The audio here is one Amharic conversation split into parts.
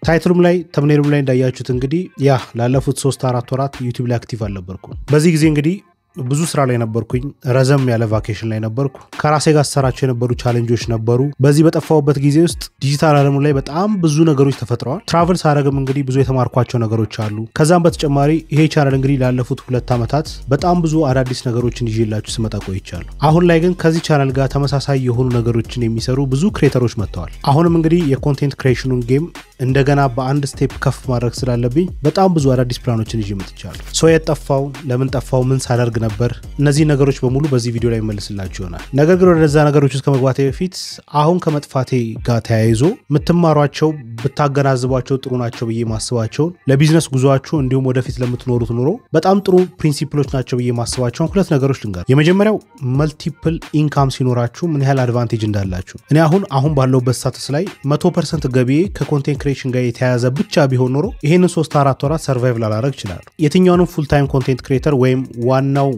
ታይትሉም ላይ ተምኔሉም ላይ እንዳያችሁት እንግዲህ ያ ላለፉት 3-4 ወራት ዩቲዩብ ላይ አክቲቭ አልነበርኩም በዚህ ጊዜ እንግዲህ ብዙ ስራ ላይ ነበርኩኝ ረዘም ያለ ቫኬሽን ላይ ነበርኩ ከራሴ ጋር ሰራቸው የነበሩ ቻሌንጆች ነበሩ በዚህ በጠፋውበት ጊዜ ውስጥ ዲጂታል ዓለሙ ላይ በጣም ብዙ ነገሮች ተፈጥረዋል ትራቨል ሳረግም እንግዲህ ብዙ የተማርኳቸው ነገሮች አሉ ከዛም በተጨማሪ ይሄ ቻናል እንግዲህ ላለፉት 2 አመታት በጣም ብዙ አዳዲስ ነገሮችን ይዤላችሁ ስመጣ ቆይቻለሁ አሁን ላይ ግን ከዚህ ቻናል ጋር ተመሳሳይ የሆኑ ነገሮችን የሚሰሩ ብዙ ክሬተሮች መጥተዋል አሁንም እንግዲህ የኮንቴንት ክሬሽኑን ጌም እንደገና በአንድ ስቴፕ ከፍ ማድረግ ስላለብኝ በጣም ብዙ አዳዲስ ፕላኖችን ይዤ መጥቻለሁ ሶ የጠፋው ለምን ጠፋው ምን ሳደርግ ነበር እነዚህ ነገሮች በሙሉ በዚህ ቪዲዮ ላይ መልስላችሁ ይሆናል ነገር ግን ወደዛ ነገሮች ውስጥ ከመግባቴ በፊት አሁን ከመጥፋቴ ጋር ተያይዞ ምትማሯቸው ብታገናዝቧቸው ጥሩ ናቸው ብዬ ማስባቸው ለቢዝነስ ጉዟችሁ እንዲሁም ወደፊት ለምትኖሩት ኑሮ በጣም ጥሩ ፕሪንሲፕሎች ናቸው ብዬ ማስባቸው ሁለት ነገሮች ልንገር የመጀመሪያው መልቲፕል ኢንካም ሲኖራችሁ ምን ያህል አድቫንቴጅ እንዳላችሁ እኔ አሁን ባለውበት ስታተስ ላይ 100% ገቢዬ ከኮንቴንት ክሬሽን ጋር የተያያዘ ብቻ ቢሆን ኖሮ ይሄንን 3-4 ወራት ሰርቫይቭ ላላረግ ይችላል የትኛውንም ፉል ታይም ኮንቴንት ክሬተር ወይም ዋናው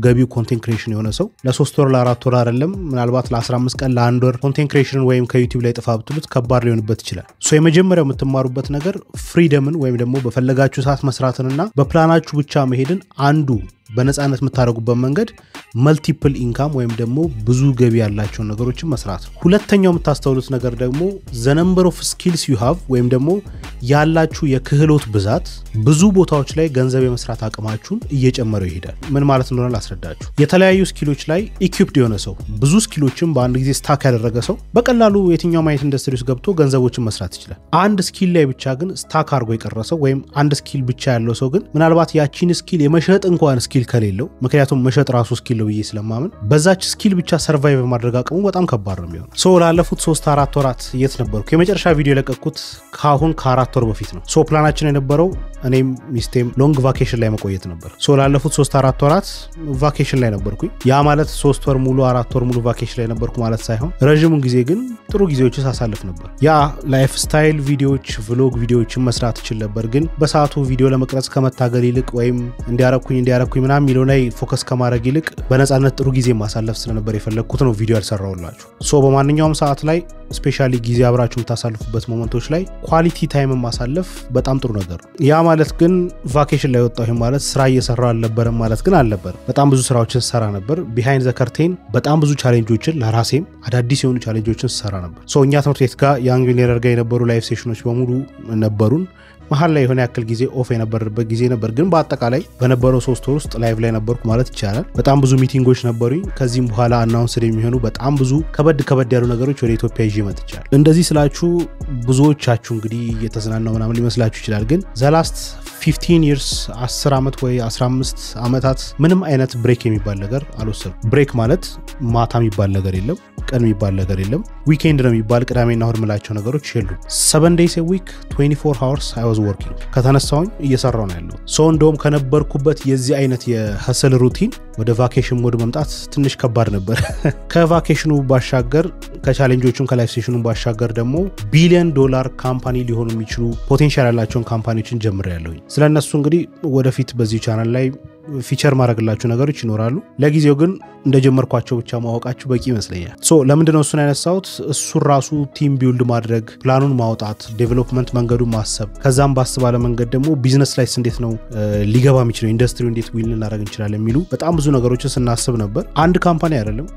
ገቢው ኮንቴንት ክሬሽን የሆነ ሰው ለ3 ወር ለ4 ወር አይደለም ምናልባት ለ15 ቀን ለ1 ወር ኮንቴንት ክሬሽን ወይም ከዩቲዩብ ላይ ጥፋ ብትሉት ከባድ ሊሆንበት ይችላል ሶ የመጀመሪያው የምትማሩበት ነገር ፍሪደምን ወይም ደግሞ በፈለጋችሁ ሰዓት መስራትንና በፕላናችሁ ብቻ መሄድን አንዱ በነፃነት የምታረጉበት መንገድ መልቲፕል ኢንካም ወይም ደግሞ ብዙ ገቢ ያላቸው ነገሮችን መስራት ሁለተኛው የምታስተውሉት ነገር ደግሞ the number of skills you have ወይም ደግሞ ያላችሁ የክህሎት ብዛት ብዙ ቦታዎች ላይ ገንዘብ የመስራት አቅማችሁን እየጨመረው ይሄዳል ምን ማለት እንደሆነ ላስረዳችሁ የተለያዩ ስኪሎች ላይ ኢኩዊፕድ የሆነ ሰው ብዙ ስኪሎችን በአንድ ጊዜ ስታክ ያደረገ ሰው በቀላሉ የትኛው ማይት ኢንደስትሪ ውስጥ ገብቶ ገንዘቦችን መስራት ይችላል አንድ ስኪል ላይ ብቻ ግን ስታክ አድርጎ የቀረሰው ወይም አንድ ስኪል ብቻ ያለው ሰው ግን ምናልባት ያቺን ስኪል የመሸጥ እንኳን ስኪል ከሌለው ምክንያቱም መሸጥ ራሱ ስኪል ነው ይስለማምን በዛች ስኪል ብቻ ሰርቫይቭ ማድረግ አቅሙ በጣም ከባድ ነው የሚሆነው ሶ ላለፉት 3-4 ወራት የት ነበርኩ የመጨረሻ ቪዲዮ ለቀቁት ካሁን ከ4 ወር በፊት ነው ሶ ፕላናችን የነበረው እኔም ሚስቴም ሎንግ ቫኬሽን ላይ መቆየት ነበር ሶ ላለፉት 3-4 ወራት ቫኬሽን ላይ ነበርኩኝ ያ ማለት 3 ወር ሙሉ 4 ወር ሙሉ ቫኬሽን ላይ ነበርኩ ማለት ሳይሆን ረጅሙን ጊዜ ግን ጥሩ ጊዜዎች ሳሳልፍ ነበር ያ ላይፍ ስታይል ቪዲዮዎች ቭሎግ ቪዲዮዎችን መስራት ይችላል ነበር ግን በሰዓቱ ቪዲዮ ለመቅረጽ ከመታገል ይልቅ ወይም እንዲያረኩኝ ምናምን ሚለው ላይ ፎከስ ከማድረግ ይልቅ በነፃነት ጥሩ ጊዜ ማሳለፍ ስለነበር የፈለኩት ነው ቪዲዮ ያልሰራውላችሁ ሶ በማንኛውም ሰዓት ላይ ስፔሻሊ ጊዜ አብራችሁ የምታሳልፉበት ሞመንቶች ላይ ኳሊቲ ታይም ማሳለፍ በጣም ጥሩ ነገር ያ ማለት ግን ቫኬሽን ላይ ወጣሁ ማለት ስራ እየሰራው አልነበረም ማለት ግን አልነበረም በጣም ብዙ ስራዎችን ሰራ ነበር ቢሃይንድ ዘ ከርቴን በጣም ብዙ ቻሌንጆችን ለራሴም አዳዲስ የሆኑ ቻሌንጆችን ሰራ ነበር ሶ እኛ ትምህርት ቤት ጋር ያንግ ሚሊየነር ጋር የነበሩ ላይቭ ሴሽኖች በሙሉ ነበሩን መሃል ላይ የሆነ ያክል ጊዜ ኦፍ የነበረበት ጊዜ ነበር ግን በአጠቃላይ በነበረው 3 ወር ውስጥ ላይቭ ላይ ነበርኩ ማለት ይቻላል በጣም ብዙ ሚቲንጎች ነበሩኝ ከዚህም በኋላ አናውንስ የሚሆኑ በጣም ብዙ ከበድ ያሉ ነገሮች ወደ ኢትዮጵያ ይዤ መጥቻለሁ እንደዚህ ስላችሁ ብዙዎቻችሁ እንግዲህ እየተዝናናው ምናምን ሊመስላችሁ ይችላል ግን the last 15 years 10 አመት ወይ 15 አመታት ምንም አይነት ብሬክ የሚባል ነገር አልወሰድኩም ብሬክ ማለት ማታ የሚባል ነገር የለም ቀን የሚባል ነገር የለም ዊኬንድ ነው የሚባል ቅዳሜና እሁድ ምላቸው ነገሮች የሉም 7 days a week 24 hours I was working ከተነሳውኝ እየሰራው ነው ያለው ሶ እንደውም ከነበርኩበት የዚህ አይነት የሀሰል ሩቲን ወደ ቫኬሽን ሞድ መምጣት ትንሽ ከባድ ነበር ከቫኬሽኑ ባሻገር ከቻሌንጆቹም ከላይፍ ሴሽኑም ባሻገር ደግሞ ቢሊየን ዶላር ካምፓኒ ሊሆኑ የሚችሉ ፖቴንሻል ያላቸውን ካምፓኒዎችን ጀምሬያለሁኝ ስለነሱ እንግዲህ ወደፊት በዚህ ቻናል ላይ ፊቸር ማድረግላችሁ ነገሮች ይኖራሉ ለጊዜው ግን እንደጀመርኳቸው ብቻ ማወቃችሁ በቂ ይመስለኛል ሶ ለምንድነው እሱን ያነሳሁት እሱ ራሱ ቲም ቢልድ ማድረግ ፕላኑን ማውጣት ዴቨሎፕመንት መንገዱን ማሰብ ከዛም ባስባለ መንገድ ደግሞ ቢዝነስ ላይ እንዴት ነው ሊገባ የሚችለው ኢንደስትሪው እንዴት ዊል እናደርግ እንችላለን የሚሉ በጣም ብዙ ነገሮችን ስናስብ ነበር አንድ ካምፓኒ አይደለም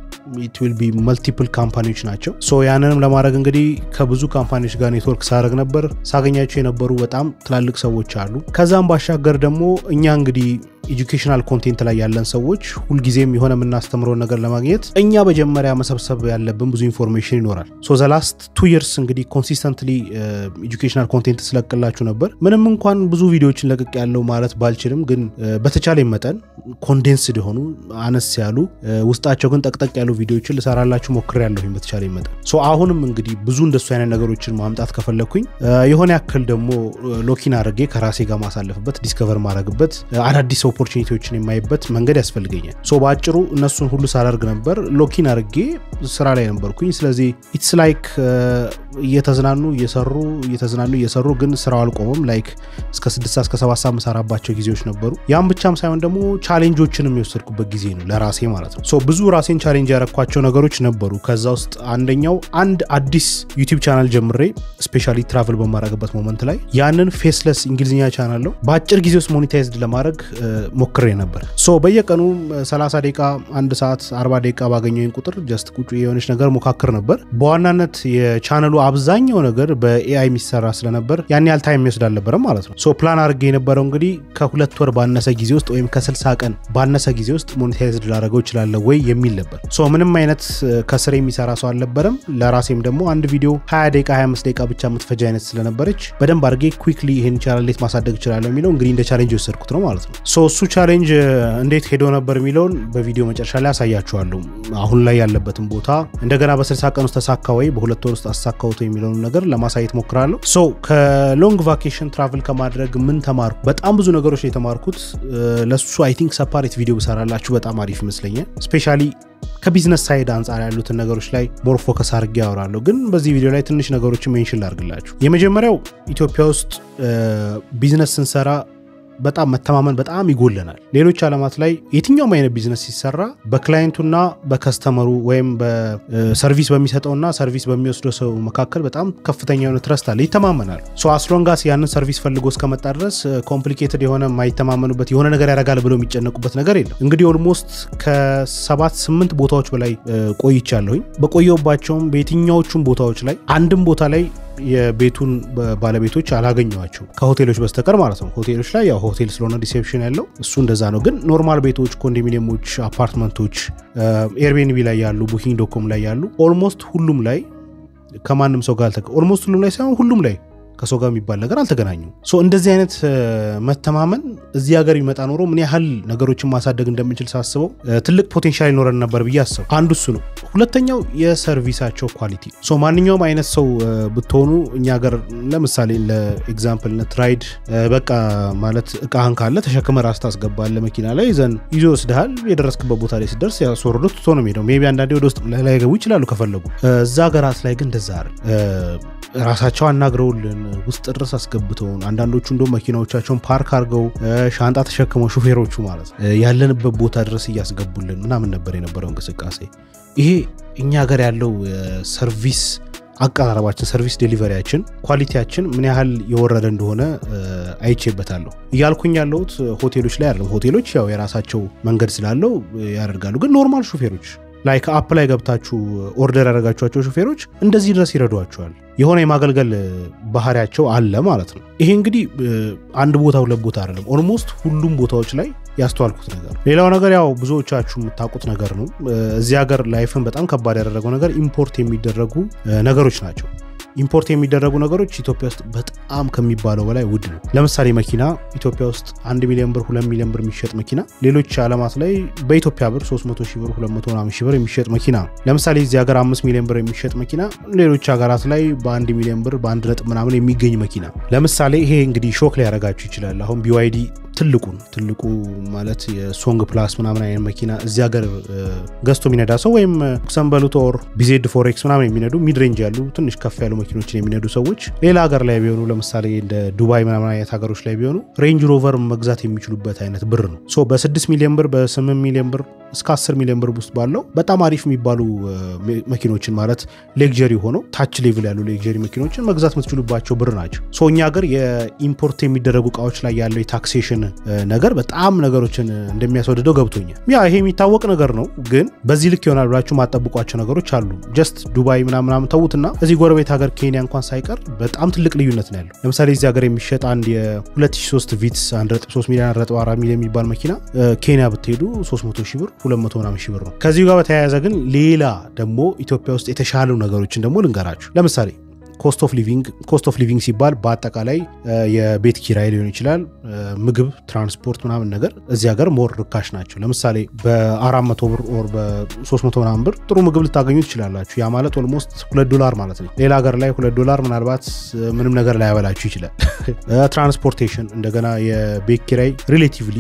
it will be multiple ካምፓኒዎች ናቸው ሶ ያንንም ለማድረግ እንግዲህ ከብዙ ካምፓኒዎች ጋር ኔትወርክ ሳደርግ ነበር ሳገኛቸው የነበሩ በጣም ትላልቅ ሰዎች አሉ ከዛም ባሻገር ደግሞ እኛ እንግዲህ ኤጁኬሽናል ኮንቴንት ላይ ያለን ሰዎች ሁሉ ጊዜም የሆነ ምናስተምረው ነገር ለማግኘት እኛ በመጀመሪያ መሰብሰብ ያለብን ብዙ ኢንፎርሜሽን ይኖራል ሶ the last 2 years እንግዲህ ኮንሲስተንትሊ ኤጁኬሽናል ኮንቴንት ስለቀላችሁ ነበር ምንም እንኳን ብዙ ቪዲዮዎችን ለቅቅ ያለው ማለት ባልችልም ግን በተቻለ መጠን ኮንደንስድ ሆኑ አነስ ያሉ ውስጣቸው ግን ጠቅጠቅ ያሉ ቪዲዮዎችን ልሰራላችሁ ሞክሬያለሁኝ በተቻለ መጠን ሶ አሁንም እንግዲህ ብዙ እንደሱ አይነት ነገሮችን ማምጣት ከፈለኩኝ የሆነ ያክል ደግሞ ሎኪን አድርጌ ከራሴ ጋር ማሳለፍበት ዲስከቨር ማድረግበት አዳዲስ ኦፖርቹኒቲዎችን የማይበት መንገድ ያስፈልገኛል ሶ ባጭሩ እነሱን ሁሉ ሳላርግ ነበር ሎኪን አርጌ ስራ ላይ ነበርኩኝ ስለዚህ ኢትስ ላይክ እየተዝናኑ እየሰሩ ግን ስራው አልቆመም ላይክ እስከ 6 እስከ 7 ሰዓት መሰራባቸው ጊዜዎች ነበሩ ያም ብቻም ሳይሆን ደግሞ ቻሌንጆችንም የወሰድኩበት ጊዜ ነው ለራሴ ማለት ነው ሶ ብዙ ራሴን ቻሌንጅ ያረኳቸው ነገሮች ነበሩ ከዛ ውስጥ አንደኛው አንድ አዲስ ዩቲዩብ ቻናል ጀምሬ ስፔሻሊ ትራቨል በማድረግበት ሞመንት ላይ ያንን ፌስለስ እንግሊዝኛ ቻናል ነው በአጭር ጊዜ ውስጥ ሞኔታይዝድ ለማድረግ ሞክሬ ነበር ሶ በየቀኑ 30 ደቂቃ 1 ሰዓት 40 ደቂቃ ባገኘኝ ቁጥር ጀስት ቁጭ የሆነች ነገር ሞካክር ነበር በዋናነት የቻናሉ አብዛኛው ነገር በኤአይ የሚሰራ ስለነበር ያን ያህል ታይም ይወስድ አልነበረም ማለት ነው ሶ ፕላን አድርጌ የነበረው እንግዲህ ከ2 ወር ባነሰ ጊዜ ውስጥ ወይም ከ60 ቀን ባነሰ ጊዜ ውስጥ ሞኔታይዝድ ላደርገው ይችላል ወይ የሚል ነበር ሶ ምንም አይነት ከስር የሚሰራ ሰው አልነበረም ለራሴም ደግሞ አንድ ቪዲዮ 20 ደቂቃ 25 ደቂቃ ብቻ የምትፈጅ አይነት ስለነበረች በደንብ አድርጌ ኩዊክሊ ይሄን ቻናል እንዴት ማሳደግ ይችላል የሚለው እንግዲህ እንደ ቻሌንጅ ወሰድኩት ነው ማለት ነው ሶ እሱ ቻሌንጅ እንዴት ሄዶ ነበር የሚለውን በቪዲዮ መጨረሻ ላይ አሳያችኋለሁ አሁን ላይ ያለበትን ቦታ እንደገና በ60 ቀን ውስጥ ተሳካ ወይ በ2 ወር ውስጥ አሳካውቶ የሚለውን ነገር ለማሳየት ሞክራለሁ ሶ ከሎንግ ቫኬሽን ትራቨል ከማድረግ ምን ተማርኩ በጣም ብዙ ነገሮች የተማርኩት ለሱ አይ ቲንክ ሰፓሬት ቪዲዮ ብሰራላችሁ በጣም አሪፍ ይመስለኛል ስፔሻሊ ከቢዝነስ ሳይድ አንፃር ያሉትን ነገሮች ላይ ሞር ፎከስ አድርጌ ያወራለሁ ግን በዚህ ቪዲዮ ላይ ትንሽ ነገሮችን ሜንሽን ላድርግላችሁ የመጀመሪያው ኢትዮጵያ ውስጥ ቢዝነስ ስንሰራ በጣም መተማመን በጣም ይጎለናል ሌሎች ዓለማት ላይ የትኛውም አይነት ቢዝነስ ሲሰራ በክላይንቱና በከስተመሩ ወይም በሰርቪስ በሚሰጠውና ሰርቪስ በሚወስደው ሰው መካከል በጣም ከፍተኛ የሆነ ትረስት አለ ይተማመናል ሶ አስሎንጋስ ያንን ሰርቪስ ፈልጎ እስከመጣ ድረስ ኮምፕሊኬትድ የሆነ የማይተማመኑበት የሆነ ነገር ያደርጋል ብለው የሚጨነቁበት ነገር የለም እንግዲህ ኦልሞስት ከ7-8 ቦታዎች በላይ ቆይቻለሁኝ በቆየውባቸውም በየትኛዎቹም ቦታዎች ላይ አንድም ቦታ ላይ የቤቱን ባለቤቶች አላገኘዋቸው ከሆቴሎች በስተቀር ማለት ነው ሆቴሎች ላይ ያው ሆቴል ስለሆነ ሪሴፕሽን ያለው እሱ እንደዛ ነው ግን ኖርማል ቤቶች ኮንዶሚኒየሞች አፓርትመንቶች ኤርቢኤንቢ ላይ ያሉ ቡኪንግ.com ላይ ያሉ ኦልሞስት ሁሉም ላይ ከማንም ሰው ጋር ኦልሞስት ሁሉም ላይ ሳይሆን ሁሉም ላይ ከሰው ጋር የሚባል ነገር አልተገናኙም ሶ እንደዚህ አይነት መተማመን እዚህ ሀገር ይመጣ ኖሮ ምን ያህል ነገሮችን ማሳደግ እንደምንችል ሳስበው ትልቅ ፖቴንሻል ይኖረን ነበር ብዬ አስብ አንዱ እሱ ነው ሁለተኛው የሰርቪሳቸው ኳሊቲ ሶ ማንኛውም አይነት ሰው ብትሆኑ እኛ ሀገር ለምሳሌ ለኤግዛምፕል ራይድ በቃ ማለት እቃህን ካለ ተሸክመህ ራስ ታስገባለህ መኪና ላይ ይዘን ይዞ ወስደሃል የደረስክበት ቦታ ላይ ሲደርስ ያስወርዱት ትቶ ነው የሚሄደው ሜቢ አንዳንዴ ወደ ውስጥ ላይ ገቡ ይችላሉ ከፈለጉ እዛ ሀገራት ላይ ግን እንደዛ አይደል ራሳቸው አናግረውልን ውስጥ ድረስ አስገብተውን አንዳንዶቹ እንደው መኪናዎቻቸውን ፓርክ አድርገው ሻንጣ ተሸክመው ሹፌሮቹ ማለት ያለንበት ቦታ ድረስ እያስገቡልን ምናምን ነበር የነበረው እንቅስቃሴ ይሄ እኛ ሀገር ያለው ሰርቪስ አቀራረባችን ሰርቪስ ዴሊቨሪያችን ኳሊቲያችን ምን ያህል የወረደ እንደሆነ አይቼበታለሁ እያልኩኝ ያለሁት ሆቴሎች ላይ አይደለም ሆቴሎች ያው የራሳቸው መንገድ ስላለው ያደርጋሉ ግን ኖርማል ሹፌሮች ላይክ አፕ ላይ ገብታችሁ ኦርደር ያደረጋችኋቸው ሹፌሮች እንደዚህ ድረስ ይረዷቸዋል የሆነ የማገልገል ባህሪያቸው አለ ማለት ነው ይሄ እንግዲህ አንድ ቦታ ሁለት ቦታ አይደለም ኦልሞስት ሁሉም ቦታዎች ላይ ያስተዋልኩት ነገር ሌላው ነገር ያው ብዙዎቻችሁ የምታውቁት ነገር ነው እዚህ ሀገር ላይፍን በጣም ከባድ ያደረገው ነገር ኢምፖርት የሚደረጉ ነገሮች ናቸው ኢምፖርት የሚደረጉ ነገሮች ኢትዮጵያ ውስጥ በጣም ከሚባለው በላይ ውድ ነው ለምሳሌ መኪና ኢትዮጵያ ውስጥ 1 ሚሊዮን ብር 2 ሚሊዮን ብር የሚሸጥ መኪና ሌሎች ዓለማት ላይ በኢትዮጵያ ብር 300,000 ብር 200,000 ብር የሚሸጥ መኪና ለምሳሌ እዚህ ሀገር 5 ሚሊዮን ብር የሚሸጥ መኪና ሌሎች ሀገራት ላይ በ1 ሚሊዮን ብር በ1 ነጥብ ምናምን የሚገኝ መኪና ለምሳሌ ይሄ እንግዲህ ሾክ ላይ ያረጋችሁ ይችላል አሁን BYD ትልቁ ማለት የሶንግ ፕላስ ምናምን አይነት መኪና እዚህ ሀገር ገዝቶ የሚነዳ ሰው ወይም ሰንበሉት ኦር BZ4X ምናምን የሚነዱ ሚድ ሬንጅ ያሉ ትንሽ ከፍ ያሉ መኪኖችን የሚነዱ ሰዎች ሌላ ሀገር ላይ ቢሆኑ ለምሳሌ እንደ ዱባይ ምናምን አይነት ሀገሮች ላይ ቢሆኑ ሬንጅ ሮቨር መግዛት የሚችሉበት አይነት ብር ነው ሶ በ6 ሚሊዮን ብር በ8 ሚሊዮን ብር እስከ 10 ሚሊዮን ብር ውስጥ ባለው በጣም አሪፍ የሚባሉ መኪኖችን ማለት ሌክዠሪ ሆኖ ታች ሌቭል ያሉ ሌክዠሪ መኪኖችን መግዛት የምትችሉባቸው ብር ናቸው ሶ እኛ ሀገር የኢምፖርት የሚደረጉ እቃዎች ላይ ያለው የታክሴሽን ነገር በጣም ነገሮችን እንደሚያስወድደው ገብቶኛል ያ ይሄ የሚታወቅ ነገር ነው ግን በዚህ ልክ ይሆናል ብላችሁ ማጠብቋቸው ነገሮች አሉ ጀስት ዱባይ ምናምን ተውትና እዚህ ጎረቤት ሀገር ኬንያ እንኳን ሳይቀር በጣም ትልቅ ልዩነት ነው ያለው ለምሳሌ እዚህ ሀገር የሚሸጥ አንድ የ2003 ቪትስ 1.3 ሚሊዮን 1.4 ሚሊዮን የሚባል መኪና ኬንያ ብትሄዱ 300,000 ብር 200,000 ብር ነው ከዚህ ጋር በተያያዘ ግን ሌላ ደግሞ ኢትዮጵያ ውስጥ የተሻሉ ነገሮችን ደግሞ ልንገራችሁ ለምሳሌ ኮስት ኦፍ ሊቪንግ ሲባል በአጠቃላይ የቤት ኪራይ ሊሆን ይችላል ምግብ ትራንስፖርት ምናምን ነገር እዚህ ሀገር ሞር ርካሽ ናቸው ለምሳሌ በ400 ብር ኦር በ300 ምናምን ብር ጥሩ ምግብ ልታገኙ ትችላላችሁ ያ ማለት ኦልሞስት $2 ማለት ነው ሌላ ሀገር ላይ $2 ምናልባት ምንም ነገር ላይ ያበላችሁ ይችላል ትራንስፖርቴሽን እንደገና የቤት ኪራይ ሪሌቲቭሊ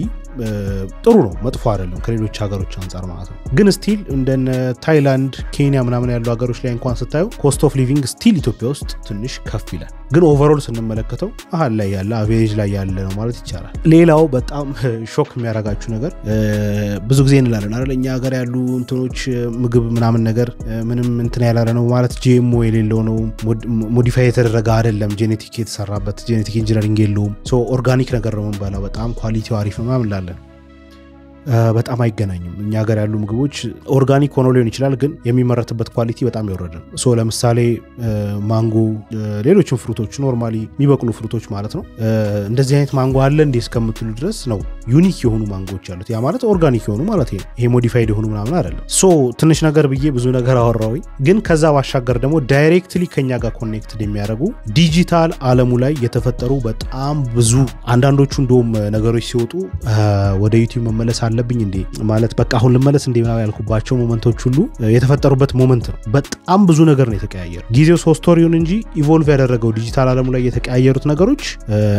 ጥሩ ነው መጥፎ አይደለም ከሌሎች ሀገሮች አንፃር ማለት ነው ግን ስቲል እንደነ ታይላንድ ኬንያ ምናምን ያሉ ሀገሮች ላይ እንኳን ስታዩ ኮስት ኦፍ ሊቪንግ ስቲል ኢትዮጵያ ውስጥ ትንሽ ከፍ ይላል ግን ኦቨርኦል ስንመለከተው መሃል ላይ ያለ አቬሬጅ ላይ ያለ ነው ማለት ይቻላል ሌላው በጣም ሾክ የሚያረጋችሁ ነገር ብዙ ጊዜ እንላለን አይደል እኛ ሀገር ያሉ እንትኖች ምግብ ምናምን ነገር ምንም እንትን ያላለ ነው ማለት ጂኤምኦ የሌለው ነው ሞዲፋይ የተደረገ አይደለም ጄኔቲክ የተሰራበት ጄኔቲክ ኢንጂነሪንግ የለውም ሶ ኦርጋኒክ ነገር ነው የምንበላው በጣም ኳሊቲው አሪፍ ነው ምናምን እንላለን በጣም አይገናኝም እኛ ሀገር ያሉ ምግቦች ኦርጋኒክ ሆኖ ሊሆን ይችላል ግን የሚመረትበት ኳሊቲ በጣም ይወረደ ነው ሶ ለምሳሌ ማንጎ ሌሎችም ፍሩቶች ኖርማሊ የሚበቅሉ ፍሩቶች ማለት ነው እንደዚህ አይነት ማንጎ አለ እንዴ እስከምትሉ ድረስ ነው ዩኒክ የሆኑ ማንጎዎች አሉት ያ ማለት ኦርጋኒክ የሆኑ ማለት ነው ይሄ ሞዲፋይድ የሆኑ ምናምን አይደለም ሶ ትንሽ ነገር ብዬ ብዙ ነገር አወራውኝ ግን ከዛ ባሻገር ደግሞ ዳይሬክትሊ ከኛ ጋር ኮኔክትድ የሚያደርጉ ዲጂታል ዓለሙ ላይ የተፈጠሩ በጣም ብዙ አንዳንዶቹ እንደውም ነገሮች ሲወጡ ወደ ዩቲዩብ መመለስ አለብኝ እንዴ ማለት በቃ አሁን ልመለስ እንዴ ምናምን ያልኩባቸው ሞመንቶች ሁሉ የተፈጠሩበት ሞመንት ነው በጣም ብዙ ነገር ነው የተቀያየረው ጊዜው 3 ወር ይሁን እንጂ ኢቮልቭ ያደረገው ዲጂታል ዓለሙ ላይ የተቀያየሩት ነገሮች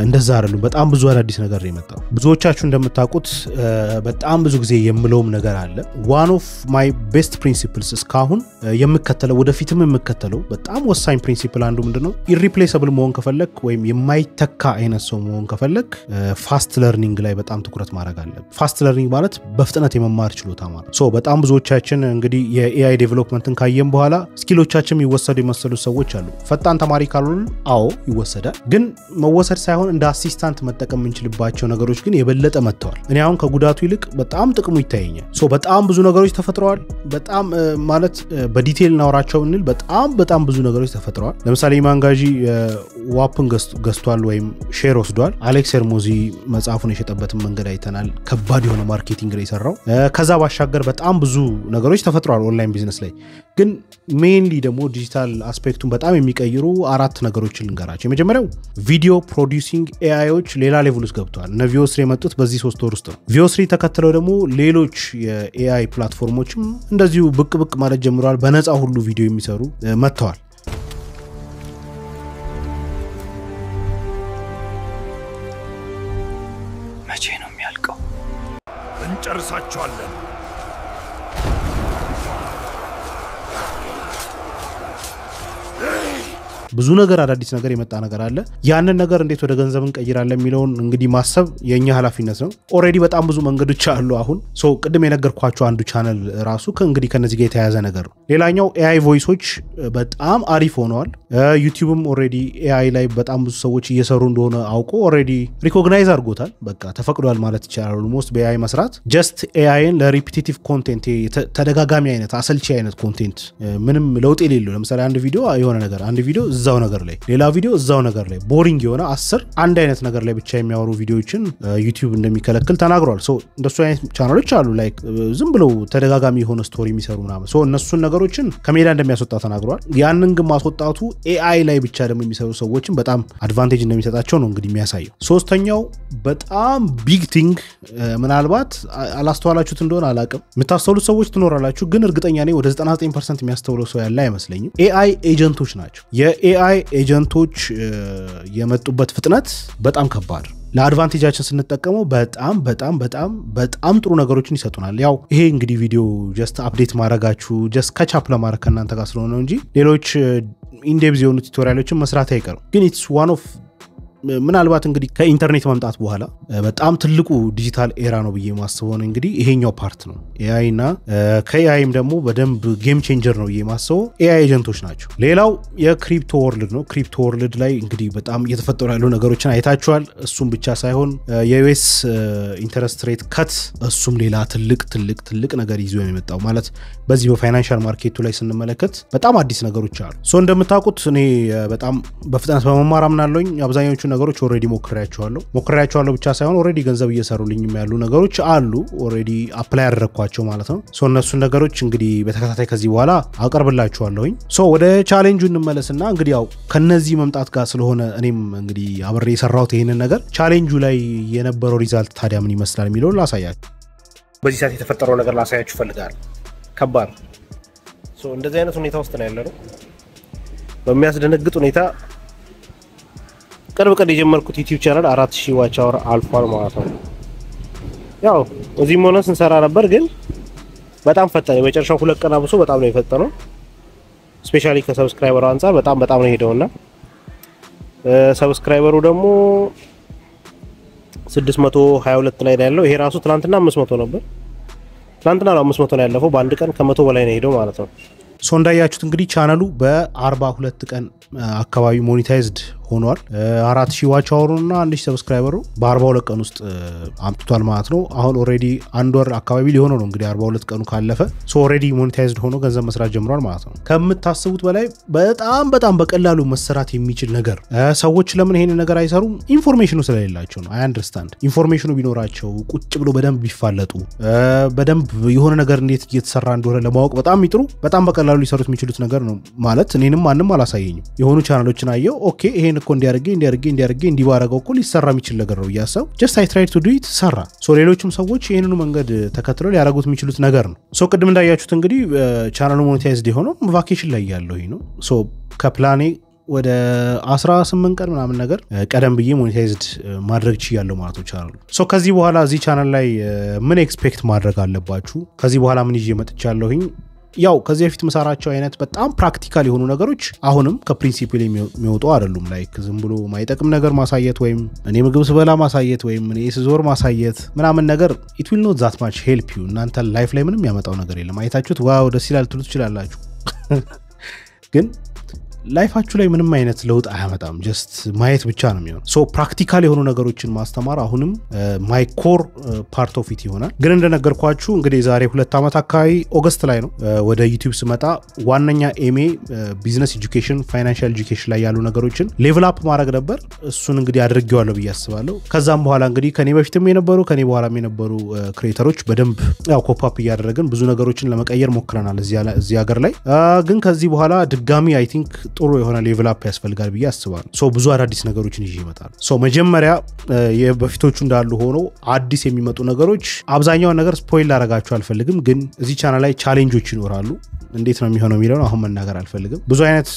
እንደዛ አይደሉም በጣም ብዙ አዳዲስ ነገር ነው የመጣው ብዙዎቻችሁ እንደምታውቁት በጣም ብዙ ጊዜ የምለውም ነገር አለ one of my best principles እስካሁን የምከተለው ወደፊትም የምከተለው በጣም ወሳኝ ፕሪንሲፕል አንዱ ምንድነው irreplaceable መሆን ከፈለክ ወይም የማይተካ አይነት ሰው መሆን ከፈለክ ፋስት ለርኒንግ ላይ በጣም ትኩረት ማድረግ አለብህ ፋስት ለርኒንግ ማለት በፍጥነት የመማር ችሎታ ማለት ሶ በጣም ብዙዎቻችን እንግዲህ የኤአይ ዴቨሎፕመንትን ካየን በኋላ ስኪሎቻችን ይወሰዱ የመሰሉ ሰዎች አሉ ፈጣን ተማሪ ካልሆነ አዎ ይወሰዳል ግን መወሰድ ሳይሆን እንደ አሲስታንት መጠቀም እንችልባቸው ነገሮች ግን የበለጠ መጥተዋል እኔ አሁን ከጉዳቱ ይልቅ በጣም ጥቅሙ ይታየኛል ሶ በጣም ብዙ ነገሮች ተፈጥረዋል በጣም ማለት በዲቴል እናወራቸው እንል በጣም ብዙ ነገሮች ተፈጥረዋል ለምሳሌ ማንጋጂ ዋፕን ገስቷል ወይም ሼር ወስዷል አሌክስ ሄርሞዚ መጽሐፉን የሸጠበትን መንገድ አይተናል ከባድ የሆነ ማርኬቲንግ ላይ ሰራው ከዛ ባሻገር በጣም ብዙ ነገሮች ተፈጥረዋል ኦንላይን ቢዝነስ ላይ ግን ሜንሊ ደግሞ ዲጂታል አስፔክቱን በጣም የሚቀይሩ አራት ነገሮችን ልንገራቸው የመጀመሪያው ቪዲዮ ፕሮዲዩሲንግ ኤአይዎች ሌላ ሌቭል ውስጥ ገብተዋል እነ ቪኦስሪ የመጡት በዚህ 3 ወር ውስጥ ነው ቪኦስሪ ተከትለው ደግሞ ሌሎች የኤአይ ፕላትፎርሞችም እንደዚሁ ብቅ ማለት ጀምረዋል በነፃ ሁሉ ቪዲዮ የሚሰሩ መጥተዋል መቼ ነው የሚያልቀው እንጨርሳቸዋለን ብዙ ነገር አዳዲስ ነገር የመጣ ነገር አለ ያንን ነገር እንዴት ወደ ገንዘብ እንቀይራለን የሚለውን እንግዲህ ማሰብ የኛ ኃላፊነት ነው ኦሬዲ በጣም ብዙ መንገዶች አሉ አሁን ሶ ቅድም የነገርኳችሁ አንዱ ቻናል ራሱ ከእንግዲህ ከነዚህ ጋር የተያያዘ ነገር ነው ሌላኛው ኤአይ ቮይሶች በጣም አሪፍ ሆነዋል ዩቲዩብም ኦሬዲ ኤአይ ላይ በጣም ብዙ ሰዎች እየሰሩ እንደሆነ አውቆ ኦሬዲ ሪኮግናይዝ አድርጎታል በቃ ተፈቅዷል ማለት ይቻላል ኦልሞስት በኤአይ መስራት ጀስት ኤአይን ለሪፒቲቲቭ ኮንቴንት ተደጋጋሚ አይነት አሰልቺ አይነት ኮንቴንት ምንም ለውጥ የሌለው ለምሳሌ አንድ ቪዲዮ የሆነ ነገር አንድ ቪዲዮ እዛው ነገር ላይ ሌላ ቪዲዮ እዛው ነገር ላይ ቦሪንግ የሆነ 10 አንድ አይነት ነገር ላይ ብቻ የሚያወሩ ቪዲዮዎችን ዩቲዩብ እንደሚከለክል ተናግሯል ሶ እንደሱ አይነት ቻናሎች አሉ ላይክ ዝም ብለው ተደጋጋሚ የሆነ ስቶሪ የሚሰሩ ምናምን ሶ እነሱን ነገሮችን ከሜዳ እንደሚያስወጣ ተናግሯል ያንን ግን ማስወጣቱ ኤአይ ላይ ብቻ ደግሞ የሚሰሩ ሰዎችን በጣም አድቫንቴጅ እንደሚሰጣቸው ነው እንግዲህ የሚያሳየው ሶስተኛው በጣም ቢግ ቲንግ ምናልባት አላስተዋላችሁት እንደሆነ አላቅም የምታስተውሉት ሰዎች ትኖራላችሁ ግን እርግጠኛ ነኝ ወደ 99% የሚያስተውለው ሰው ያለ አይመስለኝም ኤአይ ኤጀንቶች ናቸው የኤአይ ኤጀንቶች የመጡበት ፍጥነት በጣም ከባድ ለአድቫንቴጃችን ስንጠቀመው በጣም ጥሩ ነገሮችን ይሰጡናል ያው ይሄ እንግዲህ ቪዲዮ ጀስት አፕዴት ማድረጋችሁ ጀስት ካቻፕ ለማድረግ ከእናንተ ጋር ስለሆነ እንጂ ሌሎች ኢንዴፕዝ የሆኑ ቱቶሪያሎችን መስራት አይቀርም ግን ኢትስ ዋን ኦፍ ምናልባት እንግዲህ ከኢንተርኔት መምጣት በኋላ በጣም ትልቁ ዲጂታል ኤራ ነው ብዬ ማስበው ነው እንግዲህ ይሄኛው ፓርት ነው ኤአይ እና ከኤአይም ደግሞ በደንብ ጌም ቼንጀር ነው ብዬ ማስበው ኤአይ ኤጀንቶች ናቸው ሌላው የክሪፕቶ ወርልድ ነው ክሪፕቶ ወርልድ ላይ እንግዲህ በጣም እየተፈጠሩ ያሉ ነገሮችን አይታችኋል እሱም ብቻ ሳይሆን የዩኤስ ኢንተረስት ሬት ከት እሱም ሌላ ትልቅ ነገር ይዞ የመጣው ማለት በዚህ በፋይናንሻል ማርኬቱ ላይ ስንመለከት በጣም አዲስ ነገሮች አሉ ሶ እንደምታውቁት እኔ በጣም በፍጥነት በመማር አምናለሁኝ አብዛኞቹ ነገሮች ኦሬዲ ሞክሬያቸዋለሁ ብቻ ሳይሆን ኦሬዲ ገንዘብ እየሰሩልኝ ያሉ ነገሮች አሉ ኦሬዲ አፕላይ አደረኳቸው ማለት ነው ሶ እነሱ ነገሮች እንግዲህ በተከታታይ ከዚህ በኋላ አቀርብላችኋለሁኝ ሶ ወደ ቻሌንጁ እንመለስና እንግዲህ ያው ከነዚህ መምጣት ጋር ስለሆነ እኔም እንግዲህ አብሬ የሰራሁት ይሄንን ነገር ቻሌንጁ ላይ የነበረው ሪዛልት ታዲያ ምን ይመስላል የሚለው ላሳያችሁ በዚህ ሰዓት የተፈጠረው ነገር ላሳያችሁ ፈልጋለሁ ከባድ ሶ እንደዚህ አይነት ሁኔታ ውስጥ ነው ያለነው በሚያስደነግጥ ሁኔታ ቅርብ ቀን የጀመርኩት ዩቲዩብ ቻናል 4000 ዋች አወር አልፏል ማለት ነው ያው እዚህም ሆነ ስንሰራ ነበር ግን በጣም ፈጣን የመጨረሻው 2 ቀን አብሶ በጣም ነው የፈጠነው ስፔሻሊ ከሰብስክራይበሩ አንፃር በጣም ነው ሄደውና ሰብስክራይበሩ ደግሞ 622 ላይ ያለው ይሄ ራሱ ትናንትና 500 ነበር ትናንትና 500 ነው ያለፈው በአንድ ቀን ከ100 በላይ ነው ሄደው ማለት ነው ሶ እንዳያችሁት እንግዲህ ቻናሉ በ42 ቀን አካባቢ ሞኔታይዝድ ሆኗል 4000 ዋች አወሩና 1000 ሰብስክራይበሩ በ42 ቀን ውስጥ አምጥቷል ማለት ነው አሁን ኦሬዲ አንድ ወር አካባቢ ሊሆነው ነው እንግዲህ 42 ቀኑ ካለፈ ሶ ኦሬዲ ሞኔታይዝድ ሆኖ ገንዘብ መስራት ጀምሯል ማለት ነው ከምታስቡት በላይ በጣም በቀላሉ መሰራት የሚችል ነገር ሰዎች ለምን ይሄን ነገር አይሰሩም ኢንፎርሜሽኑ ስለሌላቸው ነው አይ አንደርስታንድ ኢንፎርሜሽኑ ቢኖራቸው ቁጭ ብሎ በደንብ ቢፋለጡ በደንብ የሆነ ነገር እንዴት እየተሰራ እንደሆነ ለማወቅ በጣም ይጥሩ በጣም በቀላሉ ሊሰሩት የሚችሉት ነገር ነው ማለት እኔንም ማንንም አላሳየኝም የሆኑ ቻናሎችን አየው ኦኬ ይሄን እኮ እንዲያርጌ እንዲባረገው እኮ ሊሰራ የሚችል ነገር ነው ያሰው just I tried to do it ሰራ ሶ ሌሎችም ሰዎች ይሄንኑ መንገድ ተከትለው ሊያረጉት የሚችሉት ነገር ነው ሶ ቅድም እንዳያችሁት እንግዲህ ቻናሉ ሞኔታይዝድ ሆኖ ቫኬሽን ላይ ያለው ይሄ ነው ሶ ከፕላኔ ወደ 18 ቀን ምናምን ነገር ቀደም ብዬ ሞኔታይዝድ ማድረግ ችያለሁ ማለት ነው ቻናሉ ሶ ከዚህ በኋላ እዚህ ቻናል ላይ ምን ኤክስፔክት ማድረግ አለባችሁ ከዚህ በኋላ ምን ይዤ መጥቻለሁኝ ያው ከዚህ በፊት መሳራቸው አይነት በጣም ፕራክቲካል የሆኑ ነገሮች አሁንም ከፕሪንሲፕል የሚወጡ አይደሉም ላይክ ዝም ብሎ ማይጠቅም ነገር ማሳየት ወይም እኔ ምግብ ስበላ ማሳየት ወይም እኔ ስዞር ማሳየት ምናምን ነገር it will not that much help you እናንተ ላይፍ ላይ ምንም ያመጣው ነገር የለም አይታችሁት ዋው ደስ ይላል ትሉት ይችላልላችሁ ግን ላይፋችሁ ላይ ምንም አይነት ለውጥ አያመጣም just ማየት ብቻ ነው የሚሆነው ሶ ፕራክቲካል የሆኑ ነገሮችን ማስተማር አሁንም ማይ ኮር ፓርት ኦፍ ኢት ይሆናል ግን እንደነገርኳችሁ እንግዲህ ዛሬ 2 አመት አካባቢ ኦገስት ላይ ነው ወደ ዩቲዩብ ስመጣ ዋነኛ ኤምኤ ቢዝነስ ኤጁኬሽን ፋይናንሻል ኤጁኬሽን ላይ ያሉ ነገሮችን ሌቭል አፕ ማድረግ ነበር እሱን እንግዲህ አድርጌዋለሁ ብዬ አስባለሁ ከዛም በኋላ እንግዲህ ከኔ በፊትም የነበሩ ከኔ በኋላም የነበሩ ክሬተሮች በደንብ ያው ኮፕ አፕ እያደረግን ብዙ ነገሮችን ለመቀየር ሞክረናል እዚህ ሀገር ላይ ግን ከዚህ በኋላ ድጋሚ አይ ቲንክ ጥሩ የሆነ ሌቭል አፕ ያስፈልጋል ብዬ አስባለሁ ሶ ብዙ አዳዲስ ነገሮችን ይዤ ይመጣል ሶ መጀመሪያ የበፊቶቹ እንዳሉ ሆኖ አዲስ የሚመጡ ነገሮች አብዛኛው ነገር ስፖይል ላረጋችሁ አልፈልግም ግን እዚህ ቻናል ላይ ቻሌንጆች ይኖራሉ እንዴት ነው የሚሆነው የሚለው አሁን መናገር አልፈልግም ብዙ አይነት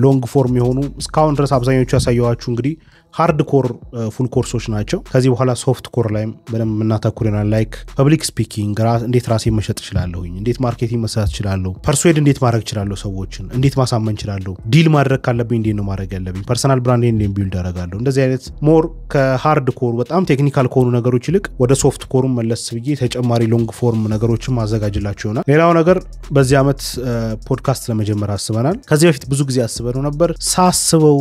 ሎንግ ፎርም የሆኑ እስካሁን ድረስ አብዛኞቹ ያሳየዋችሁ እንግዲህ ሃርድ ኮር ፉል ኮርሶች ናቸው ከዚህ በኋላ ሶፍት ኮር ላይ በደንብ እናተኩረናል ላይክ ፐብሊክ ስፒኪንግ እንዴት ራሴ መሸጥ ይችላልሁኝ እንዴት ማርኬቲንግ መስራት ይችላልሁ ፐርሱዌድ እንዴት ማድረግ ይችላልሁ ሰዎችን እንዴት ማሳመን ይችላልሁ ዲል ማድረግ ካለብኝ እንዴት ነው ማድረግ ያለብኝ ፐርሰናል ብራንድ እንዴት ቢልድ አደርጋለሁ እንደዚህ አይነት ሞር ከሃርድ ኮር በጣም ቴክኒካል ከሆኑ ነገሮች ይልቅ ወደ ሶፍት ኮሩም መለስ ብዬ ተጨማሪ ሎንግ ፎርም ነገሮችን ማዘጋጅላችሁ ይሆናል ሌላው ነገር በዚህ አመት ፖድካስት ለመጀመር አስበናል ከዚህ በፊት ብዙ ጊዜ አስበነው ነበር ሳስበው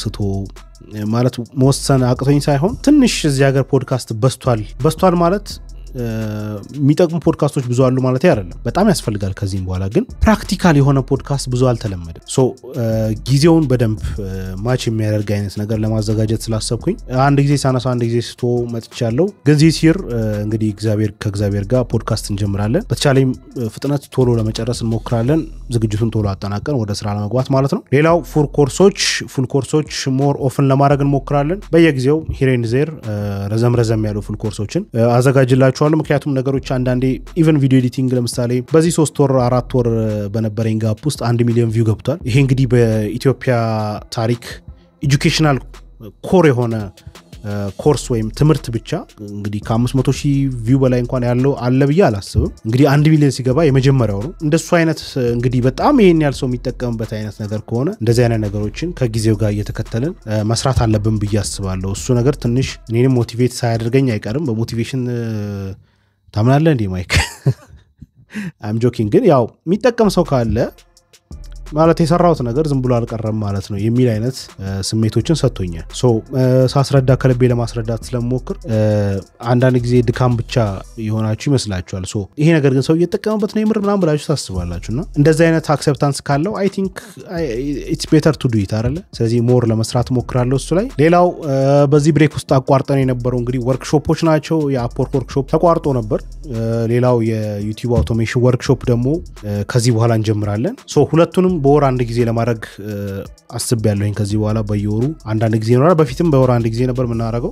ስቶ ማለት መወሰን አቅቶኝ ሳይሆን ትንሽ እዚህ ሀገር ፖድካስት በስቷል ማለት የሚጠቅሙ ፖድካስቶች ብዙ አሉ ማለት አይደለም በጣም ያስፈልጋል ከዚህም በኋላ ግን ፕራክቲካል የሆነ ፖድካስት ብዙ አልተለመደም ሶ ጊዜውን በደንብ ማች የሚያደርግ አይነት ነገር ለማዘጋጀት ስላሰብኩኝ አንድ ጊዜ ሳነሳ አንድ ጊዜ ስቶ መጥቻለሁ ግን ዚህ ሲር እንግዲህ ከእግዚአብሔር ጋር ፖድካስት እንጀምራለን በተቻለኝ ፍጥነት ቶሎ ለመጨረስ እንሞክራለን ዝግጅቱን ቶሎ አጠናቀን ወደ ስራ ለመግባት ማለት ነው ሌላው ፉል ኮርሶች ሞር ኦፍን ለማድረግ እንሞክራለን በየጊዜው ሂሬን ዜር ረዘም ያሉ ፉል ኮርሶችን አዘጋጅላችሁ ምክንያቱም ነገሮች አንዳንዴ ኢቨን ቪዲዮ ኤዲቲንግ ለምሳሌ በዚህ 3 ወር 4 ወር በነበረኝ ጋፕ ውስጥ 1 ሚሊዮን ቪው ገብቷል ይሄ እንግዲህ በኢትዮጵያ ታሪክ ኤጁኬሽናል ኮር የሆነ ኮርስ ወይም ትምህርት ብቻ እንግዲህ ከ500,000 ቪው በላይ እንኳን ያለው አለ ብዬ አላስብም እንግዲህ 1 ሚሊዮን ሲገባ የመጀመሪያው ነው እንደሱ አይነት እንግዲህ በጣም ይሄን ያህል ሰው የሚጠቀምበት አይነት ነገር ከሆነ እንደዚህ አይነት ነገሮችን ከጊዜው ጋር እየተከተልን መስራት አለብን ብዬ አስባለሁ እሱ ነገር ትንሽ እኔንም ሞቲቬት ሳያደርገኝ አይቀርም በሞቲቬሽን ታምናለህ እንዴ ማይክ I'm joking ግን ያው የሚጠቀም ሰው ካለ ማለት የሰራውት ነገር ዝም ብሎ አልቀረም ማለት ነው የሚል አይነት ስሜቶችን ሰጥቶኛል ሶ ሳስረዳ ከልቤ ለማስረዳት ስለምሞክር አንዳንድ ጊዜ ድካም ብቻ ይሆናችሁ ይመስላችኋል ሶ ይሄ ነገር ግን ሰው እየተጠቀመበት ነው ምናምን ብላችሁ ታስባላችሁና እንደዚህ አይነት አክሰፕታንስ ካለው አይ ቲንክ ኢትስ ቤተር ቱ ዱ ኢት አይደለ ስለዚህ ሞር ለመስራት ሞክራለሁ እሱ ላይ ሌላው በዚህ ብሬክ ውስጥ አቋርጠን የነበረው እንግዲህ ወርክሾፖች ናቸው የአፕወርክ ወርክሾፕ ተቋርጦ ነበር ሌላው የዩቲዩብ አውቶሜሽን ወርክሾፕ ደግሞ ከዚህ በኋላ እንጀምራለን ሶ ሁለቱንም በወር አንድ ጊዜ ለማድረግ አስቤያለሁኝ ከዚህ በኋላ በየወሩ አንዳንድ ጊዜ ይኖራል በፊትም በወር አንድ ጊዜ ነበር የምናደርገው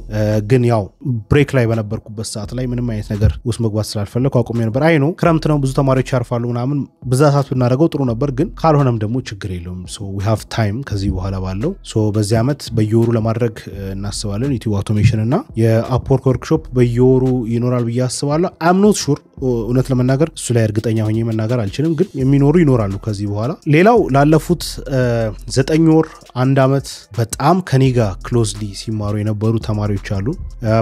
ግን ያው ብሬክ ላይ በነበርኩበት ሰዓት ላይ ምንም አይነት ነገር ውስጥ መግባት ስላልፈለኩ አቁሜ ነበር አይ ነው ክረምት ነው ብዙ ተማሪዎች ያርፋሉ ምናምን በዛ ሰዓት ብናደርገው ጥሩ ነበር ግን ካልሆነም ደግሞ ችግር የለውም so we have time ከዚህ በኋላ ባለው so በዚህ አመት በየወሩ ለማድረግ እናስባለን ዩቲዩብ አውቶሜሽን እና የአፕወርክ ወርክሾፕ በየወሩ ይኖራል ብዬ አስባለሁ I'm not sure እውነት ለመናገር እሱ ላይ እርግጠኛ ሆኜ መናገር አልችልም ግን የሚኖሩ ይኖራሉ ከዚህ በኋላ ሌላው ላለፉት 9 ወር አንድ አመት በጣም ከኔ ጋር ክሎዝሊ ሲማሩ የነበሩ ተማሪዎች አሉ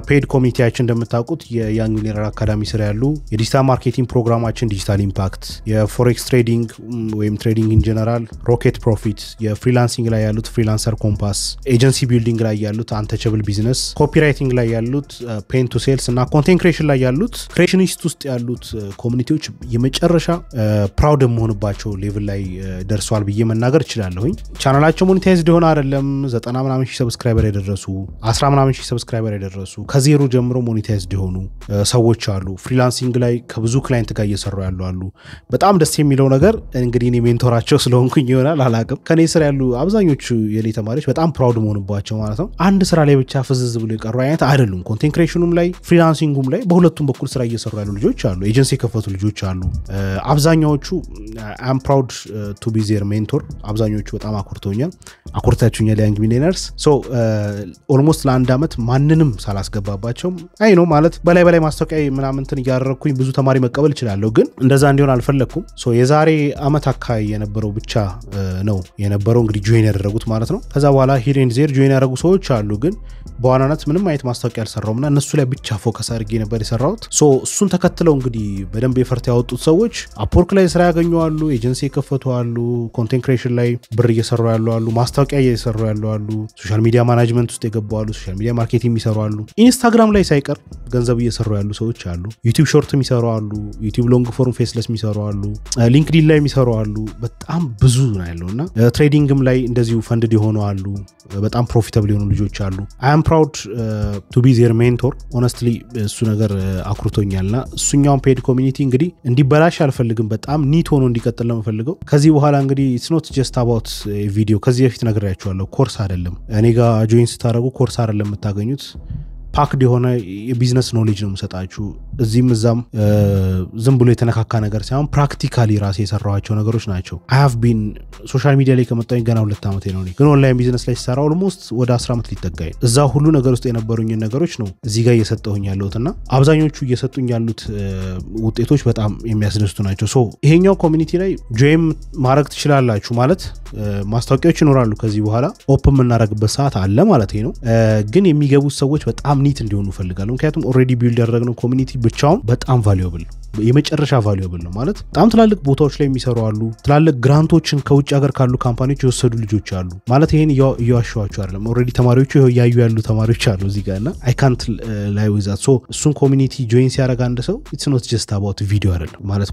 ፔድ ኮሚቴያችን እንደምታውቁት የያንግ ሚሊየነር አካዳሚ ስር ያሉ የዲጂታል ማርኬቲንግ ፕሮግራማችን ዲጂታል ኢምፓክት የፎሬክስ ትሬዲንግ ወይም ትሬዲንግ ኢን ጀነራል ሮኬት ፕሮፊት የፍሪላንሲንግ ላይ ያሉት ፍሪላንሰር ኮምፓስ ኤጀንሲ ቢልዲንግ ላይ ያሉት አንተቸብል ቢዝነስ ኮፒራይቲንግ ላይ ያሉት ፔን ቱ ሴልስ እና ኮንቴንት ክሬሽን ላይ ያሉት ክሬሽኒስት ውስጥ ያሉት ኮሚኒቲዎች የመጨረሻ ፕራውድ መሆንባቸው ሌቭል ላይ ደርሷል ብዬ መናገር እችላለሁኝ ቻናላቸው ሞኔታይዝድ ሆነ አይደለም 90 ምናምን ሺህ ሰብስክራይበር ያደረሱ 10 ምናምን ሺህ ሰብስክራይበር ያደረሱ ከዜሮ ጀምሮ ሞኔታይዝድ ሆኑ ሰዎች አሉ ፍሪላንሲንግ ላይ ከብዙ ክላይንት ጋር እየሰሩ ያሉ አሉ በጣም ደስ የሚለው ነገር እንግዲህ እኔ ሜንቶራቸው ስለሆንኩኝ ይሆናል አላቅም ከኔ ስር ያሉ አብዛኞቹ የኔ ተማሪዎች በጣም ፕራውድ መሆንባቸው ማለት ነው አንድ ስራ ላይ ብቻ ፍዝዝ ብሎ የቀሩ አይነት አይደሉም ኮንቴንት ክሬሽኑም ላይ ፍሪላንሲንጉም ላይ በሁለቱም በኩል ስራ እየሰሩ ያሉ ልጆች አሉ ኤጀንሲ የከፈቱ ልጆች አሉ አብዛኛዎቹ I'm proud to be their mentor አብዛኞቹ በጣም አኩርታችሁኛል ያንግ ሚሊየነርስ so almost ለአንድ አመት ማንንም ሳላስገባባቸው አይ ነው ማለት በላይ ማስተዋቂያ ምናምንትን ያደረኩኝ ብዙ ተማሪ መቀበል ይችላልው ግን እንደዛ እንዲሆን አልፈለኩም so የዛሬ አመት አካይ የነበረው ብቻ ነው የነበረው እንግዲህ ጆይን ያደረጉት ማለት ነው ከዛ በኋላ ሂር ኤንድ ዜር ጆይን ያደረጉ ሰዎች አሉ ግን በዋናነት ምንም አይነት ማስተዋቂያ አልሰራውምና እነሱ ላይ ብቻ ፎከስ አድርጌ ነበር የሰራሁት so እሱን ተከትለው እንግዲህ በደንብ የፈርት ያወጡት ሰዎች አፕወርክ ላይ ስራ ያገኙዋሉ ኤጀንሲ የከፈቱ አሉ ኮንቴንት ክሬሽን ላይ ብር እየሰሩ ያሉ አሉ ማስተዋቂያ እየሰሩ ያሉ አሉ ሶሻል ሚዲያ ማኔጅመንት ውስጥ የገቡ አሉ ሶሻል ሚዲያ ማርኬቲንግ የሚሰሩ አሉ ኢንስታግራም ላይ ሳይቀር ገንዘብ እየሰሩ ያሉ ሰዎች አሉ ዩቲዩብ ሾርት የሚሰሩ አሉ ዩቲዩብ ሎንግ ፎርም ፌስለስ የሚሰሩ አሉ ሊንክድኢን ላይ የሚሰሩ አሉ በጣም ብዙ ነው ያለውና ትሬዲንግም ላይ እንደዚሁ ፈንድድ የሆኑ አሉ በጣም ፕሮፊታብል የሆኑ ልጆች አሉ I am proud to be their mentor honestly እሱ ነገር አኩርቶኛልና እሱኛውን ፔድ ኮሚኒቲ እንግዲህ እንዲበላሽ አልፈልግም በጣም ኒት ሆኖ እንዲቀጥል ነው ፈልገው ከዚህ በኋላ እንግዲህ it's not just about a video ከዚህ በፊት ነግሬያችኋለሁ ኮርስ አይደለም እኔ ጋር ጆይን ስታደርጉ ኮርስ አይደለም የምታገኙት ፓክድ የሆነ የቢዝነስ ኖሌጅ ነው የምሰጣችሁ እዚህም እዛም ዝም ብሎ የተነካካ ነገር ሳይሆን ፕራክቲካሊ ራሴ የሰራኋቸው ነገሮች ናቸው I have been ሶሻል ሚዲያ ላይ ከመጣሁኝ ገና 2 አመት ነው ግን ኦንላይን ቢዝነስ ላይ ሰራው almost ወደ 10 አመት ሊጠጋኝ እዛ ሁሉ ነገር ውስጥ የነበሩኝ ነገሮች ነው እዚህ ጋር እየሰጠሁኝ ያለሁትና አብዛኞቹ እየሰጡኝ ያሉት ውጤቶች በጣም የሚያስደስቱ ናቸው ሶ ይሄኛው ኮሚኒቲ ላይ ጆይን ማድረግ ትችላላችሁ ማለት ማስተዋቂያዎች ይኖራሉ ከዚህ በኋላ ኦፕን እናረግበት ሰዓት አለ ማለት ነው ግን የሚገቡት ሰዎች በጣም ኒት እንዲሆኑ ፈልጋለሁ ምክንያቱም ኦሬዲ ቢልድ ያደረግነው ኮሚኒቲ ብቻውን በጣም ቫልዩብል የመጨረሻ ቫልዩብል ነው ማለት በጣም ትላልቅ ቦታዎች ላይ የሚሰሩ አሉ ትላልቅ ግራንቶችን ከውጭ ሀገር ካሉ ካምፓኒዎች የወሰዱ ልጆች አሉ ማለት ይሄን እያዋሸዋቸው አይደለም ኦሬዲ ተማሪዎቹ ያዩ ያሉ ተማሪዎች አሉ እዚህ ጋርና I can't lie with that so እሱን ኮሚኒቲ ጆይን ሲያደርግ አንድ ሰው it's not just about video አይደለም ማለት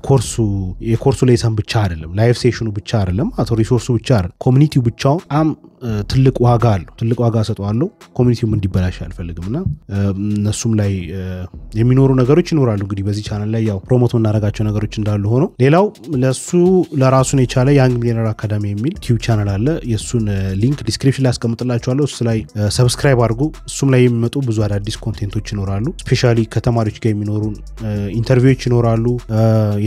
የኮርሱ ሌሰን ብቻ አይደለም ላይቭ ሴሽኑ ብቻ አይደለም አቶ ሪሶርሱ ብቻ አይደለም ኮሚኒቲው ብቻውን ትልቅ ዋጋ አለው ትልቅ ዋጋ ሰጠዋለሁ ኮሚኒቲውም እንዲበላሽ አልፈልግምና እነሱም ላይ የሚኖሩ ነገሮች ይኖራሉ እንግዲህ በዚህ ቻናል ላይ ያው ፕሮሞት እናረጋቸው ነገሮች እንዳሉ ሆኖ ሌላው ለራሱን የቻለ ያንግ ሚሊየነር አካዳሚ የሚል ዩቲዩብ ቻናል አለ የሱን ሊንክ ዲስክሪፕሽን ላይ አስቀምጥላችኋለሁ እሱ ላይ ሰብስክራይብ አድርጉ እሱም ላይ የሚመጡ ብዙ አዳዲስ ኮንቴንቶች ይኖራሉ ስፔሻሊ ከተማሪዎች ጋር የሚኖሩ ኢንተርቪዎች ይኖራሉ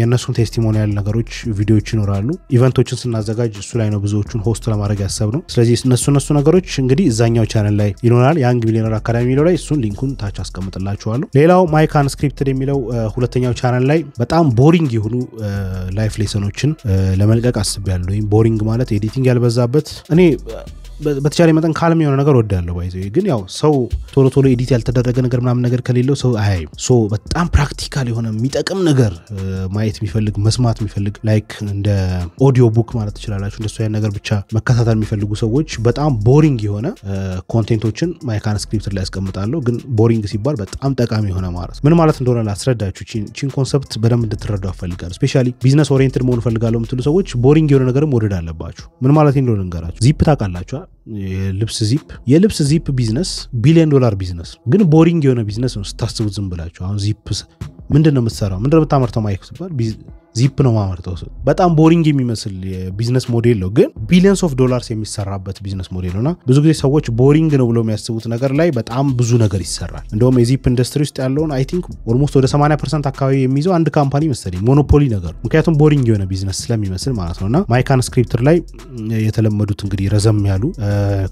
የነሱን ቴስቲሞኒያል ነገሮች ቪዲዮዎች ይኖራሉ ኢቨንቶችን ስናዘጋጅ እሱ ላይ ነው ብዙዎቹን ሆስት ለማድረግ ያሰብነው ስለዚህ እነሱ ነገሮች እንግዲህ እዛኛው ቻናል ላይ ይኖራል ያንግ ሚሊየነር አካዳሚ የሚለው ላይ እሱን ሊንኩን ታች አስቀምጥላችኋለሁ ሌላው ማይክ አንስክሪፕትድ የሚለው ሁለተኛው ቻናል ላይ በጣም ቦሪንግ የሆኑ ላይፍ ሌሰኖችን ለመልቀቅ አስቤያለሁ ቦሪንግ ማለት ኤዲቲንግ ያልበዛበት እኔ በተቻለ መጠን ካልም የሆነ ነገር ወዳለው ባይዘው ግን ያው ሰው ቶሎ ኤዲት ያልተደረገ ነገር ምናምን ነገር ከሌለው ሰው አያይም ሶ በጣም ፕራክቲካል የሆነ የሚጠቅም ነገር ማየት የሚፈልግ መስማት የሚፈልግ ላይክ እንደ ኦዲዮ ቡክ ማለት ትችላላችሁ እንደሱ አይነት ነገር ብቻ መከታተል የሚፈልጉ ሰዎች በጣም ቦሪንግ የሆነ ኮንቴንቶችን ማይክ አንስክሪፕትድ ላይ ያስቀምጣለሁ ግን ቦሪንግ ሲባል በጣም ጠቃሚ የሆነ ማለት ምን ማለት እንደሆነ ላስረዳችሁ ቺን ኮንሰፕት በደንብ እንድትረዱ አፈልጋለሁ ስፔሻሊ ቢዝነስ ኦሪየንትድ መሆን ፈልጋለሁ የምትሉ ሰዎች ቦሪንግ የሆነ ነገርም ወደድ አለባችሁ ምን ማለት እንደሆነ እንገራችሁ ዚፕ ታውቃላችሁ የልብስ ዚፕ ቢዝነስ $1 ቢሊዮን ቢዝነስ ግን ቦሪንግ የሆነ ቢዝነስ ነው ስታስቡት ዝም ብላችሁ አሁን ዚፕ ምንድነው የምትሰራው ምንድነው የምታመርተው ማይክ ሲባል ዚፕ ነው ማመርተው በጣም ቦሪንግ የሚመስል የቢዝነስ ሞዴል ነው ግን ቢሊየንስ ኦፍ ዶላርስ የሚሰራበት ቢዝነስ ሞዴል ነውና ብዙ ጊዜ ሰዎች ቦሪንግ ነው ብለው የሚያስቡት ነገር ላይ በጣም ብዙ ነገር ይሰራል እንደውም የዚፕ ኢንደስትሪ ውስጥ ያለውን አይ ቲንክ ኦልሞስት ወደ 80% አካባቢ የሚይዘው አንድ ካምፓኒ መሰለኝ ሞኖፖሊ ነገር ምክንያቱም ቦሪንግ የሆነ ቢዝነስ ስለሚመስል ማለት ነውና ማይካን ስክሪፕተር ላይ የተለመዱት እንግዲህ ረዘም ያሉ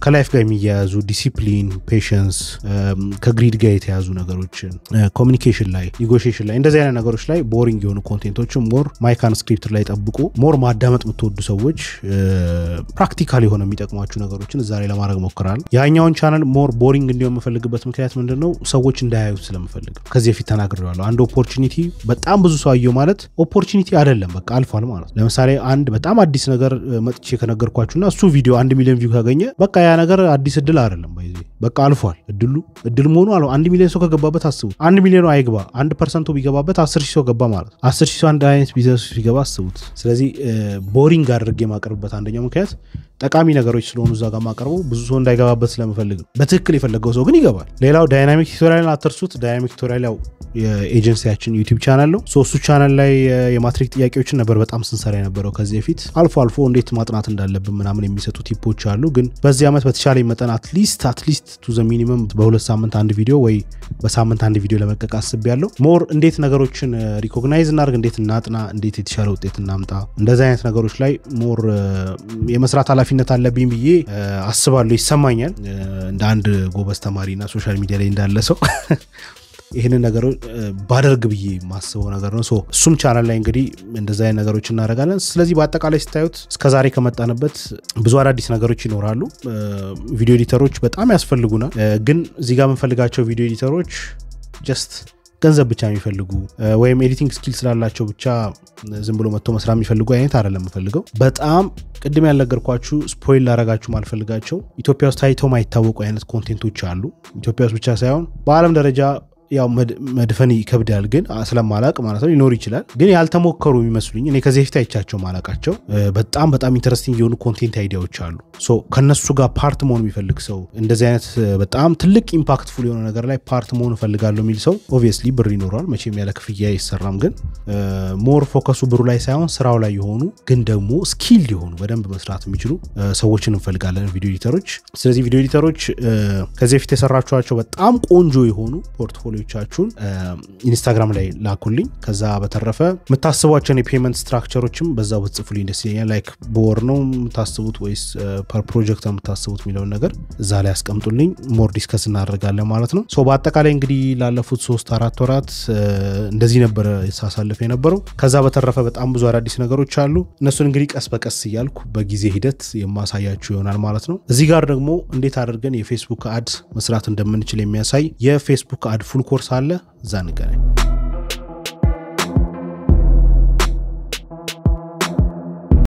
ከላይፍ ጋር የሚያያዙ ዲሲፕሊን ፔሸንስ ከግሪድ ጋር የተያዙ ነገሮችን ኮሚኒኬሽን ላይ ኔጎሺዬሽን ላይ እንደዚህ አይነት ነገሮች ላይ ቦሪንግ የሆኑ ኮንቴንቶችን ሞር ማይካን ስክሪፕተር ላይ ጠብቁ ሞር ማዳመጥ የምትወዱ ሰዎች ፕራክቲካሊ ሆነ የሚጠቅሟችሁ ነገሮችን እዛ ላይ ለማድረግ ሞክራለሁ ያኛውን ቻናል ሞር ቦሪንግ እንዲሆን የምፈልግበት ምክንያት ምንድነው ሰዎች እንዳያዩት ስለምፈልግ ከዚህ በፊት ተናግሬዋለሁ አንድ ኦፖርቹኒቲ በጣም ብዙ ሰው አየው ማለት ኦፖርቹኒቲ አይደለም በቃ አልፏል ማለት ለምሳሌ አንድ በጣም አዲስ ነገር መጥቼ ከነገርኳችሁና እሱ ቪዲዮ 1 ሚሊዮን ቪው ካገኘ በቃ ያ ነገር አዲስ እድል አይደለም ባይዚ በቃ አልፏል እድል መሆኑ አለው 1 ሚሊዮን ሰው ከገባበት አስቡት 1 ሚሊዮን አይግባ 1% ቢገባበት 10,000 ሰው ገባ ማለት 10,000 ሰው አንድ አይነት ቢዝነስ ቢገባ አስቡት ስለዚህ ቦሪንግ አድርጌ ማቀርብበት አንደኛው ምክንያት ጠቃሚ ነገሮች ስለሆኑ እዛ ጋር ማቀርበው ብዙ ሰው እንዳይገባበት ስለምፈልግ በትክክል የፈለገው ሰው ግን ይገባል ሌላው ዳይናሚክ ቱቶሪያልን አትርሱት ዳይናሚክ ቱቶሪያል ያው የኤጀንሲያችን ዩቲዩብ ቻናል ነው እሱ ቻናል ላይ የማትሪክ ጥያቄዎችን ነበር በጣም ስንሰራ የነበረው ከዚህ በፊት አልፎ እንዴት ማጥናት እንዳለብን ምናምን የሚሰጡ ቲፖች አሉ ግን በዚህ ዓመት በተቻለ መጠን አትሊስት ቱ ዘ ሚኒመም በሁለት ሳምንት አንድ ቪዲዮ ወይ በሳምንት አንድ ቪዲዮ ለመልቀቅ አስቤያለሁ ሞር እንዴት ነገሮችን ሪኮግናይዝ እናድርግ እንዴት እናጥና እንዴት የተሻለ ውጤት እናምጣ እንደዚህ አይነት ነገሮች ላይ ሞር የመስራት ኃላፊነት አለብኝ ብዬ አስባለሁ ይሰማኛል እንደ አንድ ጎበዝ ተማሪና ሶሻል ሚዲያ ላይ እንዳለ ሰው ይሄንን ነገር ባደርግ ብዬ ማስበው ነገር ነው እሱም ቻናል ላይ እንግዲህ እንደዛ አይነት ነገሮች እናደርጋለን ስለዚህ በአጠቃላይ ስታዩት እስከዛሬ ከመጣንበት ብዙ አዳዲስ ነገሮች ይኖራሉ ቪዲዮ ኤዲተሮች በጣም ያስፈልጉናል ግን እዚህ ጋር የምንፈልጋቸው ቪዲዮ ኤዲተሮች ጀስት ገንዘብ ብቻ የሚፈልጉ ወይም ኤዲቲንግ ስኪል ስላላቸው ብቻ ዝም ብሎ መጥቶ መስራት የሚፈልጉ አይነት አይደለም የምፈልገው በጣም ቅድም ያልነገርኳችሁ ስፖይል ላረጋችሁ ማልፈልጋቸው ኢትዮጵያ ውስጥ ታይተው ማይታወቁ አይነት ኮንቴንቶች አሉ ኢትዮጵያ ውስጥ ብቻ ሳይሆን በአለም ደረጃ ያው መድፈን ይከብዳል ግን ስለማላቅ ማለት ነው ይኖር ይችላል ግን ያልተሞከሩ የሚመስሉኝ እኔ ከዚህ በፊት አይቻቸው ማላቃቸው በጣም ኢንተረስቲንግ የሆኑ ኮንቴንት አይዲያዎች አሉ ከነሱ ጋር ፓርት መሆን የሚፈልግ ሰው እንደዚህ አይነት በጣም ትልቅ ኢምፓክትፉል የሆነ ነገር ላይ ፓርት መሆን ፈልጋለሁ የሚል ሰው ኦብቪየስሊ ብር ይኖራል መቼም ያለ ክፍያ ይሰራም ግን ሞር ፎከሱ ብሩ ላይ ሳይሆን ስራው ላይ የሆኑ ግን ደግሞ ስኪል የሆኑ በደንብ መስራት የሚችሉ ሰዎችን እንፈልጋለን ቪዲዮ ኤዲተሮች ስለዚህ ቪዲዮ ኤዲተሮች ከዚህ በፊት የሰራችኋቸው በጣም ቆንጆ የሆኑ ፖርትፎሊዮቻችሁን ኢንስታግራም ላይ ላኩልኝ ከዛ በተረፈ የምታስቧቸውን የፔመንት ስትራክቸሮችም በዛው በጽፉልኝ ደስ ይለኛል ላይክ በወር ነው የምታስቡት ወይስ ፐር ፕሮጀክት ነው የምታስቡት የሚለውን ነገር እዛ ላይ አስቀምጡልኝ ሞር ዲስከስ እናደርጋለን ማለት ነው በአጠቃላይ እንግዲህ ላለፉት 3-4 ወራት እንደዚህ ነበር ሳሳልፍ የነበረው ከዛ በተረፈ በጣም ብዙ አዳዲስ ነገሮች አሉ እነሱን እንግዲህ ቀስ በቀስ እያልኩ በጊዜ ሂደት የማሳያችሁ ይሆናል ማለት ነው እዚህ ጋር ደግሞ እንዴት አድርገን የፌስቡክ አድ መስራት እንደምንችል የሚያሳይ የፌስቡክ አድ ፉል ኮርስ አለ እዛ እንገናኝ